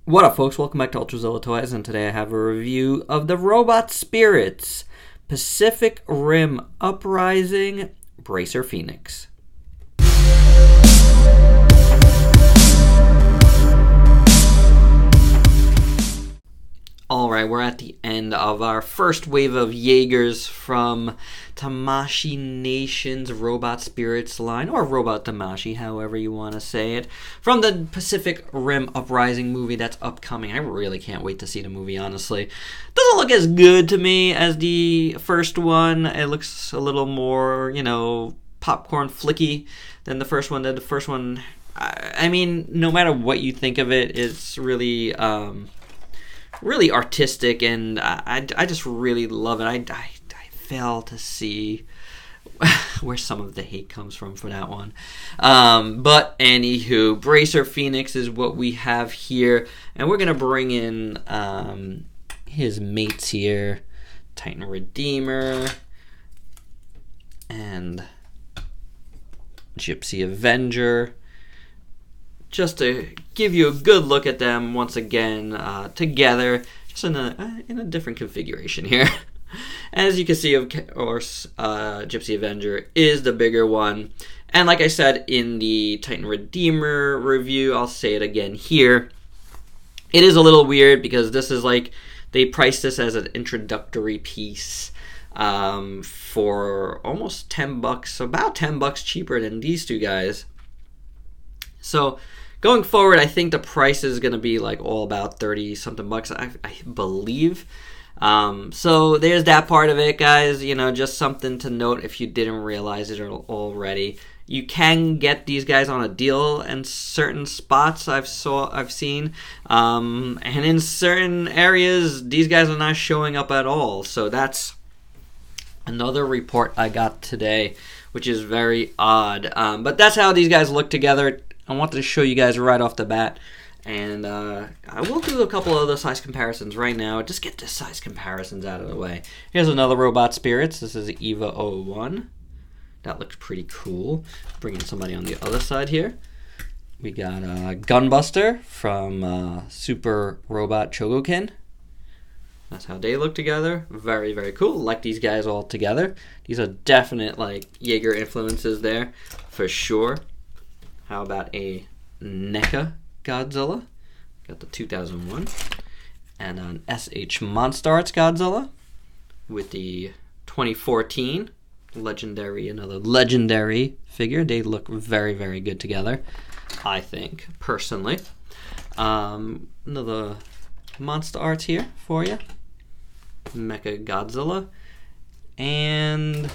What up, folks? Welcome back to ULTRAZILLA Toys, and today I have a review of the Robot Spirits Pacific Rim Uprising Bracer Phoenix. Alright, we're at the end of our first wave of Jaegers from Tamashii Nation's Robot Spirits line, or Robot Tamashii, however you want to say it, from the Pacific Rim Uprising movie that's upcoming. I really can't wait to see the movie, honestly. Doesn't look as good to me as the first one. It looks a little more, popcorn flicky than the first one. I mean, no matter what you think of it, it's really really artistic, and I just really love it. I fail to see where some of the hate comes from for that one. But anywho, Bracer Phoenix is what we have here, and we're going to bring in his mates here, Titan Redeemer and Gypsy Avenger, just to give you a good look at them once again together, just in a different configuration here. As you can see, of course, Gypsy Avenger is the bigger one. And like I said in the Titan Redeemer review, I'll say it again here. It is a little weird because this is like, they priced this as an introductory piece for almost $10, about $10 cheaper than these two guys. So going forward, I think the price is going to be like all about 30-something bucks, I believe. So there's that part of it, guys. Just something to note if you didn't realize it already. You can get these guys on a deal in certain spots I've seen, and in certain areas these guys are not showing up at all. So that's another report I got today, which is very odd. But that's how these guys look together. I wanted to show you guys right off the bat, and I will do a couple other size comparisons right now. Just get the size comparisons out of the way. Here's another Robot Spirits. This is Eva 01. That looks pretty cool. Bringing somebody on the other side here. We got Gunbuster from Super Robot Chogokin. That's how they look together. Very, very cool. Like these guys all together. These are definite Jaeger influences there for sure. How about a NECA Godzilla? Got the 2001. And an SH Monster Arts Godzilla with the 2014 another legendary figure. They look very, very good together, I think, personally. Another Monster Arts here for you. Mecha Godzilla. And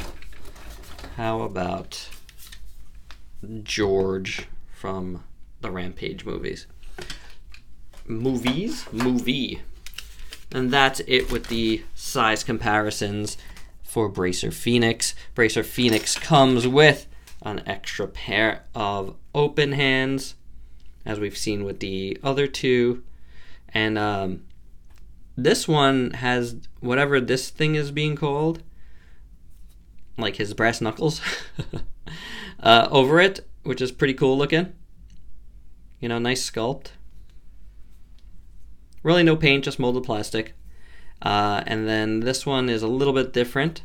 how about George from the Rampage movie. And that's it with the size comparisons for Bracer Phoenix. Bracer Phoenix comes with an extra pair of open hands, as we've seen with the other two. And this one has whatever this thing is being called, like his brass knuckles, over it, which is pretty cool looking. Nice sculpt. Really no paint, just molded plastic. And then this one is a little bit different.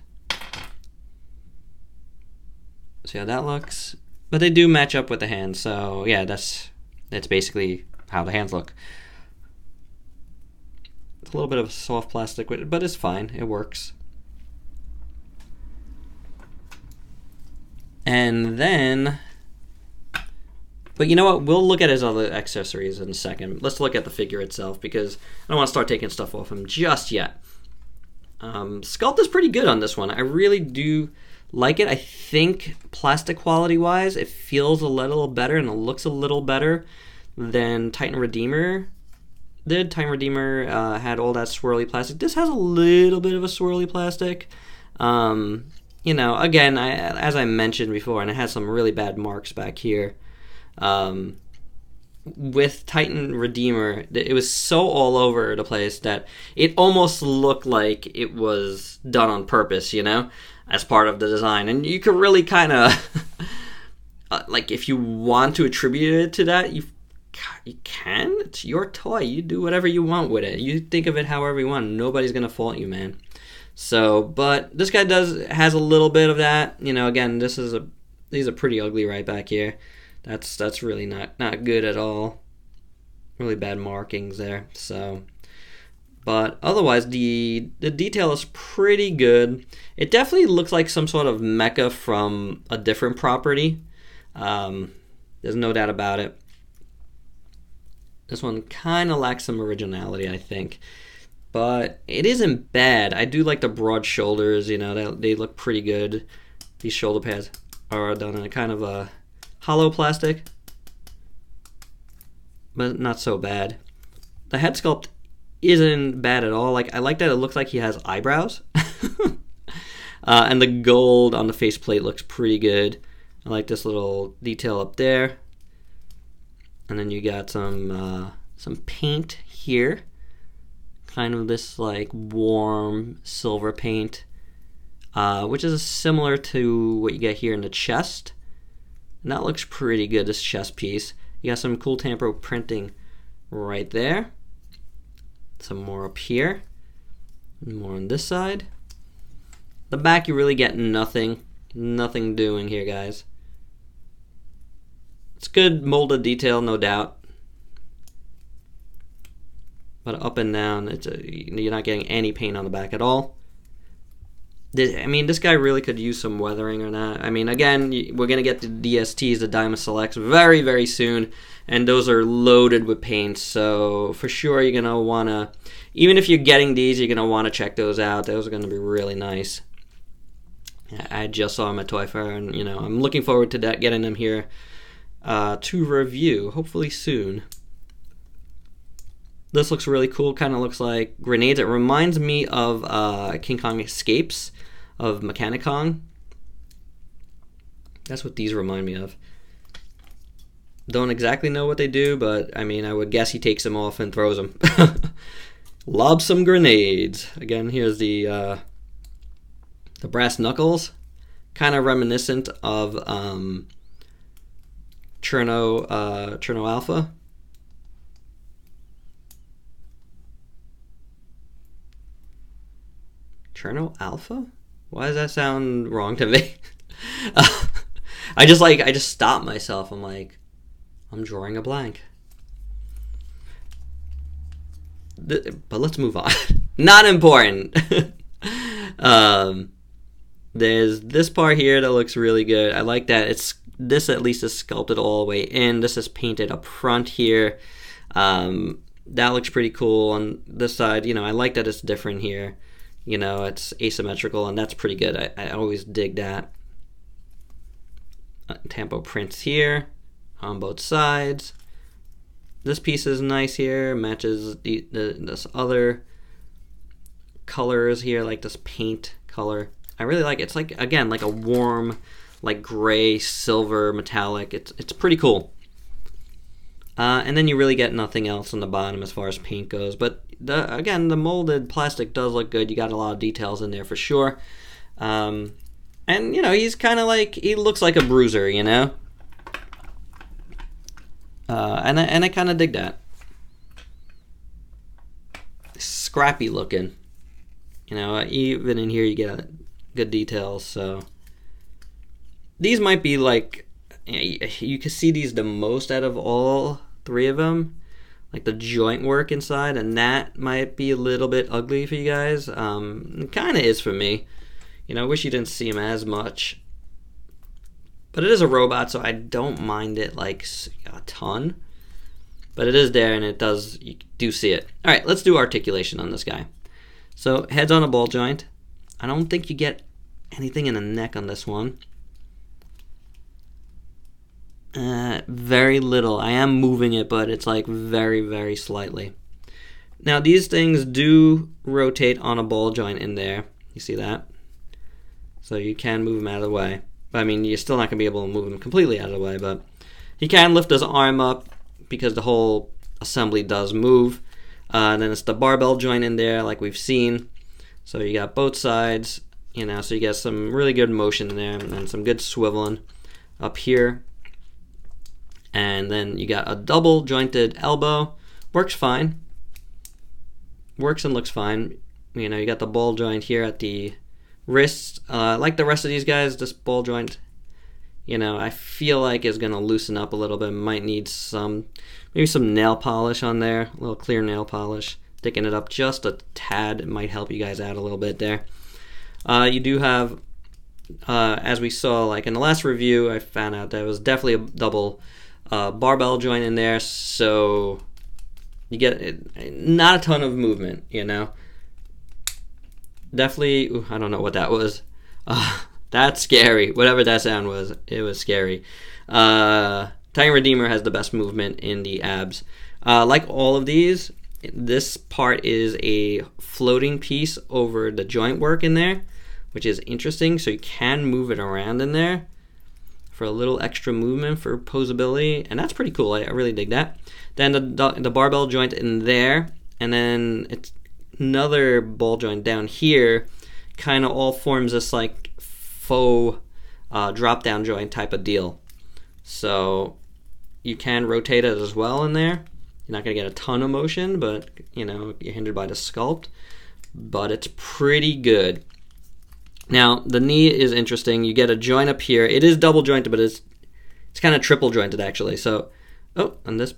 See how that looks? But they do match up with the hands, so yeah, that's basically how the hands look. It's a little bit of soft plastic, but it's fine. It works. And then, but you know what? We'll look at his other accessories in a second. Let's look at the figure itself, because I don't want to start taking stuff off him just yet. Sculpt is pretty good on this one. I really do like it. I think plastic quality-wise, it feels a little better and it looks a little better than Titan Redeemer did. Titan Redeemer had all that swirly plastic. This has a little bit of a swirly plastic. Again, as I mentioned before, and it has some really bad marks back here. With Titan Redeemer, it was so all over the place that it almost looked like it was done on purpose, as part of the design. And you could really kind of, if you want to attribute it to that, you you can. It's your toy. You do whatever you want with it. You think of it however you want. Nobody's gonna fault you, man. So, but this guy has a little bit of that. You know, again, these are pretty ugly right back here. That's really not good at all. Really bad markings there. So, but otherwise, the detail is pretty good. It definitely looks like some sort of mecha from a different property. There's no doubt about it. This one kind of lacks some originality, I think. But it isn't bad. I do like the broad shoulders, you know, they look pretty good. These shoulder pads are done in a kind of a hollow plastic, but not so bad. The head sculpt isn't bad at all. Like, I like that it looks like he has eyebrows. And the gold on the faceplate looks pretty good. I like this little detail up there. And then you got some paint here. Kind of this like warm silver paint, which is similar to what you get here in the chest. And that looks pretty good, this chest piece. You got some cool tampo printing right there. Some more up here. More on this side. The back, you really get nothing doing here, guys. It's good molded detail, no doubt. But up and down, you're not getting any paint on the back at all. I mean, this guy really could use some weathering or not. I mean, again, we're going to get the DSTs, the Diamond Selects, very, very soon. And those are loaded with paint. So for sure, you're going to want to, even if you're getting these, you're going to want to check those out. Those are going to be really nice. I just saw them at Toy Fair, and you know, I'm looking forward to that, getting them here to review, hopefully soon. This looks really cool. Kind of looks like grenades. It reminds me of King Kong Escapes of Mechanic Kong. That's what these remind me of. Don't exactly know what they do, but I mean, I would guess he takes them off and throws them. Lob some grenades. Again, here's the brass knuckles. Kind of reminiscent of Cherno Alpha. Cherno Alpha? Why does that sound wrong to me? I just stopped myself. I'm like, I'm drawing a blank. But let's move on. Not important. There's this part here that looks really good. I like that this at least is sculpted all the way in. This is painted up front here. That looks pretty cool. On this side, you know, I like that it's different here. You know, it's asymmetrical, and that's pretty good. I always dig that. Tampo prints here on both sides. This piece is nice here. Matches this other colors here, like this paint color. I really like it. It's like, again, like a warm, like gray, silver, metallic. It's pretty cool. And then you really get nothing else on the bottom as far as paint goes. But again, the molded plastic does look good. You got a lot of details in there for sure. And you know, he's kind of like, he looks like a bruiser, you know. And I kind of dig that. Scrappy looking. You know, even in here you get good details. So these might be like, you can see these the most out of all three of them, like the joint work inside, and that might be a little bit ugly for you guys. It kind of is for me. You know, I wish you didn't see him as much, but it is a robot, so I don't mind it like a ton. But it is there, and you do see it. All right, let's do articulation on this guy. So head's on a ball joint. I don't think you get anything in the neck on this one. Very little. I am moving it, but it's like very, very slightly. Now these things do rotate on a ball joint in there. You see that? So you can move them out of the way. I mean, you're still not going to be able to move them completely out of the way, but he can lift his arm up because the whole assembly does move. And then it's the barbell joint in there like we've seen. So you got both sides, you know, so you get some really good motion in there and some good swiveling up here. And then you got a double jointed elbow. Works fine. Works and looks fine. You know, you got the ball joint here at the wrist. Like the rest of these guys, this ball joint, you know, I feel like is going to loosen up a little bit. Might need maybe some nail polish on there. A little clear nail polish. Thicken it up just a tad. It might help you guys out a little bit there. You do have, as we saw like in the last review, I found out there was definitely a double barbell joint in there. So you get not a ton of movement, you know. Definitely, I don't know what that was. That's scary. Whatever that sound was, it was scary. Titan Redeemer has the best movement in the abs. Like all of these, this part is a floating piece over the joint work in there, which is interesting. So you can move it around in there for a little extra movement for poseability, and that's pretty cool. I really dig that. Then the barbell joint in there, and then it's another ball joint down here, kind of all forms this like faux drop down joint type of deal. So you can rotate it as well in there. You're not going to get a ton of motion, but you know, you're hindered by the sculpt, but it's pretty good. Now the knee is interesting. You get a joint up here. It is double jointed, but it's kind of triple jointed actually. So and this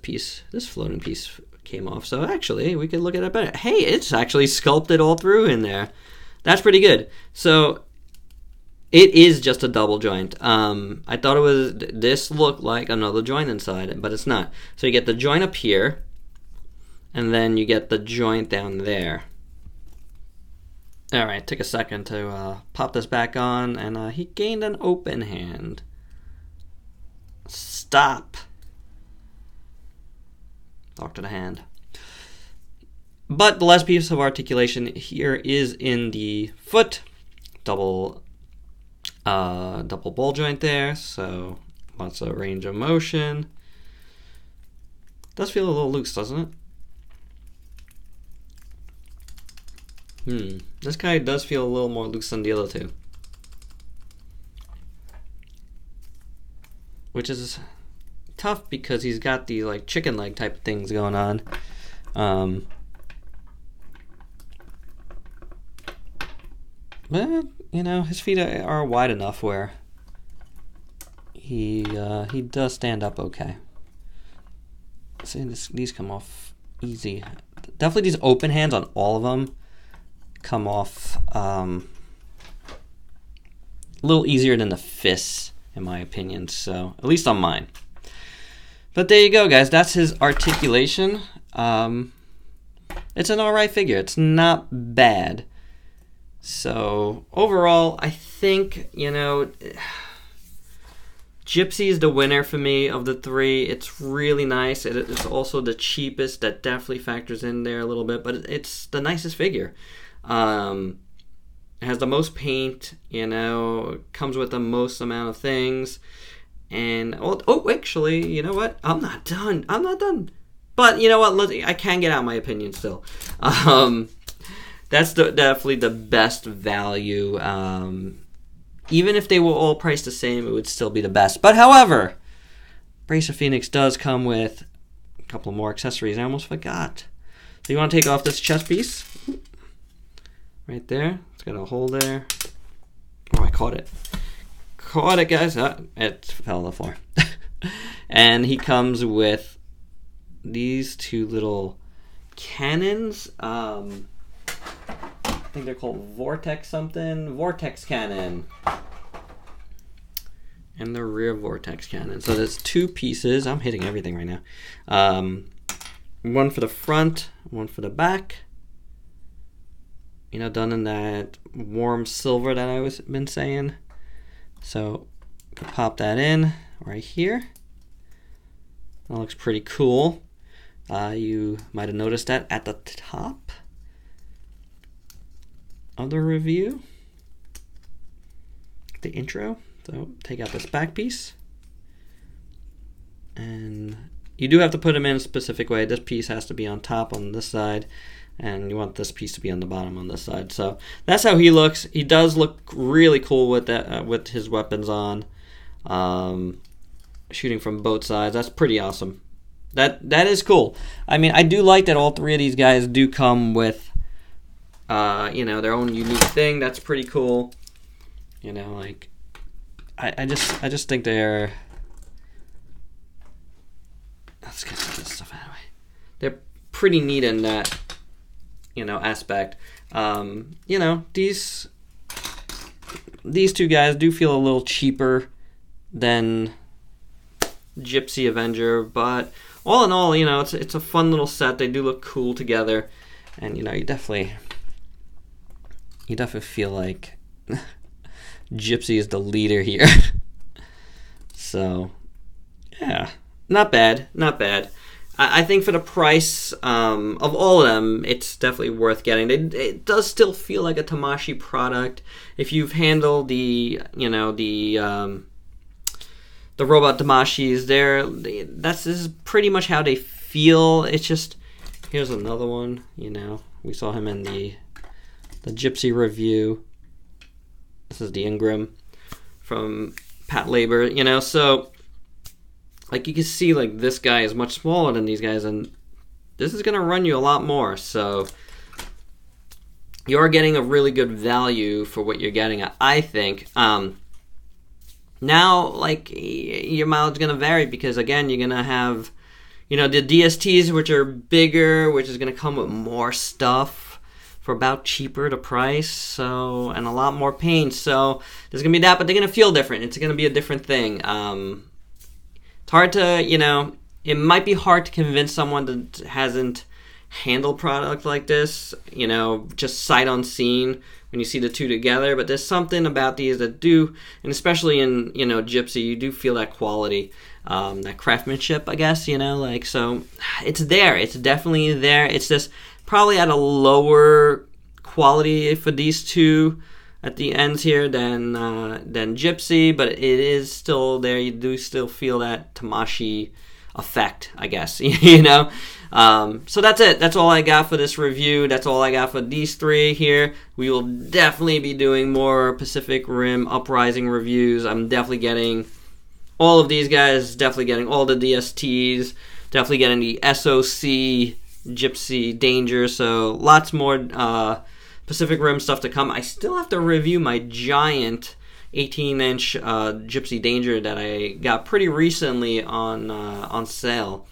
floating piece came off. So actually, we could look at it better. Hey, it's actually sculpted all through in there. That's pretty good. So it is just a double joint. I thought this looked like another joint inside it, but it's not. So you get the joint up here, and then you get the joint down there. All right, take a second to pop this back on, and he gained an open hand. Stop. Talk to the hand. But the last piece of articulation here is in the foot. Double ball joint there, so lots of range of motion. Does feel a little loose, doesn't it? This guy does feel a little more loose than the other two, which is tough because he's got these like chicken leg type of things going on. But you know, his feet are wide enough where he does stand up okay. See, these come off easy. Definitely these open hands on all of them come off a little easier than the fists, in my opinion. So at least on mine. But there you go, guys. That's his articulation. It's an alright figure. It's not bad. So overall, I think, you know, Gypsy is the winner for me of the three. It's really nice. It's also the cheapest. That definitely factors in there a little bit, but it's the nicest figure. It has the most paint, you know, comes with the most amount of things. And actually, you know what? I'm not done. But you know what? I can get out my opinion still. That's definitely the best value. Even if they were all priced the same, it would still be the best. But however, Bracer Phoenix does come with a couple more accessories. I almost forgot. So you want to take off this chest piece right there. It's got a hole there. Oh, I caught it. Caught it, guys. It fell on the floor. And he comes with these two little cannons. I think they're called Vortex cannon. And the rear Vortex cannon. So there's two pieces. I'm hitting everything right now. One for the front, one for the back. You know, done in that warm silver that I was been saying. So pop that in right here. That looks pretty cool. You might have noticed that at the top of the review, the intro. So take out this back piece, and you do have to put them in a specific way. This piece has to be on top on this side, and you want this piece to be on the bottom on this side. So that's how he looks. He does look really cool with that, with his weapons on. shooting from both sides. That's pretty awesome. That is cool. I mean, I do like that all three of these guys do come with, you know, their own unique thing. That's pretty cool. You know, like, I just think they're. Let's get some of this stuff out of the way. They're pretty neat in that, you know, aspect. You know, these two guys do feel a little cheaper than Gypsy Avenger, but all in all, you know, it's a fun little set. They do look cool together, and you know, you definitely feel like Gypsy is the leader here. So, yeah, not bad, not bad. I think for the price of all of them, it's definitely worth getting. It does still feel like a Tamashii product. If you've handled the, you know, the robot Tamashis, this is pretty much how they feel. It's just, here's another one. You know, we saw him in the Gypsy review. This is the Ingram from Pat Labor. You know, so. Like, you can see, like, this guy is much smaller than these guys, and this is going to run you a lot more. So, you're getting a really good value for what you're getting, I think. Now, like, your mileage is going to vary because, again, you're going to have, you know, the DSTs, which are bigger, which is going to come with more stuff for about cheaper to price, so, and a lot more paint. So, there's going to be that, but they're going to feel different. It's going to be a different thing. It's hard to, you know, it might be hard to convince someone that hasn't handled product like this, you know, just sight unseen when you see the two together. But there's something about these that do, and especially in, you know, Gypsy, you do feel that quality, that craftsmanship, I guess, you know, like, so it's there. It's definitely there. It's just probably at a lower quality for these two at the ends here than Gypsy, but it is still there. You do still feel that Tamashii effect, I guess, you know. So that's it. That's all I got for this review. That's all I got for these three here. We will definitely be doing more Pacific Rim Uprising reviews. I'm definitely getting all of these guys, definitely getting all the DSTs, definitely getting the SOC Gypsy Danger, so lots more Pacific Rim stuff to come. I still have to review my giant 18-inch Gypsy Danger that I got pretty recently on sale.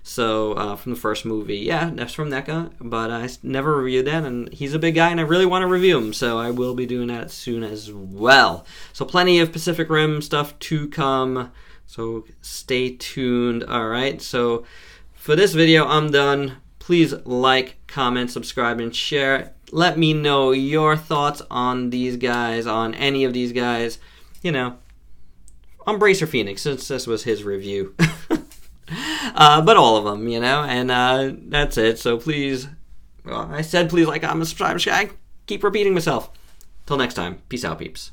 So from the first movie, yeah, that's from NECA, but I never reviewed that, and he's a big guy, and I really want to review him, so I will be doing that soon as well. So plenty of Pacific Rim stuff to come, so stay tuned. All right, so for this video, I'm done. Please like, comment, subscribe, and share. Let me know your thoughts on these guys, on any of these guys. You know, on Bracer Phoenix, since this was his review. But all of them, you know, and that's it. So please, well, I said please like, comment, subscribe, share. I keep repeating myself. Till next time, peace out, peeps.